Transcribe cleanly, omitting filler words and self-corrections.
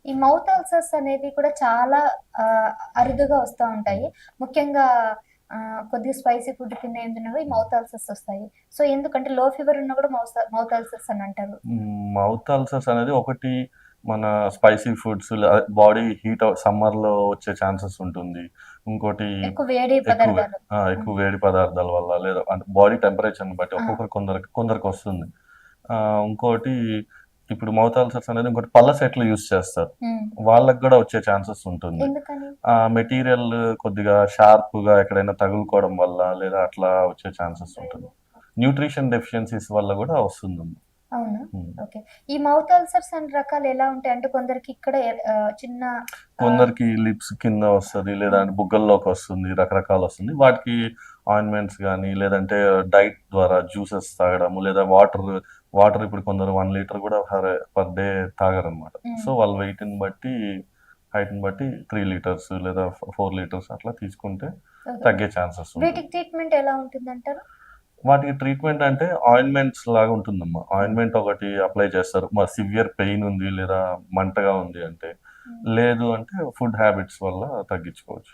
ఈ mouth ulcers అనేవి కూడా చాలా అరుదుగా వస్తా ఉంటాయి. ముఖ్యంగా కొద్దిగా స్పైసీ ఫుడ్ తిన్న ఈ మౌత్ అల్సర్స్ వస్తాయి. సో, ఎందుకంటే లో ఫీవర్ ఉన్నా కూడా మౌత్ అల్సర్స్ అని అంటారు. మౌత్ అల్సర్స్ అనేది ఒకటి మన స్పైసీ ఫుడ్స్ బాడీ హీట్ సమ్మర్‌లో వచ్చే ఛాన్సెస్ ఉంటుంది. ఇంకోటి ఎక్కువ వేడి ఎక్కువ పదార్థాలు. హ్మ్. ఎక్కువ వేడి పదార్థాల వల్ల లేదా అంటే బాడీ టెంపరేచర్‌ని బట్టి ఆ! కొందరికొస్తుంది. ఇంకోటి ఇప్పుడు మౌత్ అల్సర్స్ అనేది ఇంకోటి పళ్ళ సెట్లు యూజ్ చేస్తారు. హ్మ్. వాళ్ళకి గూడా వచ్చే ఛాన్సెస్ ఉంటుంది. ఎందుకని? ఆ మెటీరియల్ కొద్దిగా షార్ప్‌గా ఎక్కడైనా తగులుకోవడం వల్ల లేదా అట్లా వచ్చే ఛాన్సెస్ ఉంటుంది. న్యూట్రిషన్ డెఫిషియన్సీస్ వల్ల గూడా వస్తుందమ్మా. అవునా? హ్మ్. ఓకే. ఈ మౌత్ అల్సర్స్ అనే రకాలు ఎలా ఉంటాయి? అంటే కొందరికి ఇక్కడ చిన్న ఆహ్, కొందరికి లిప్స్ కింద వస్తది. లేదా హ్మ్. అంటే బుగ్గల్లోకొస్తుంది. రకరకాలొస్తుంది. వాటికి ఆయింట్‌మెంట్స్ గానీ, లేదంటే డైట్ ద్వారా జ్యూసెస్ తాగడము, లేదా వాటర్ ఇప్పుడు కొందరు 1 లీటర్ గూడా పర్ డే తాగరనమాట. హ్మ్. సో, వాళ్ళ హైట్‌ని బట్టి 3 లీటర్స్ లేదా 4 లీటర్స్ అట్లా తీసుకుంటే ఓకే. తగ్గే ఛాన్సెస్ ఉంటుంది. వీటికి ట్రీట్‌మెంట్ ఎలా ఉంటుందంటారు? వాటికి ట్రీట్మెంట్ అంటే ఆయింట్‌మెంట్స్ లాగా ఉంటుందమ్మా. హ్మ్. ఆయింట్‌మెంట్ ఒకటి అప్లై చేస్తారు. సివియర్ పెయిన్ ఉంది లేదా మంటగా ఉంది అంటే. హ్మ్. లేదు అంటే ఫుడ్ హ్యాబిట్స్ వల్ల తగ్గించుకోవచ్చు.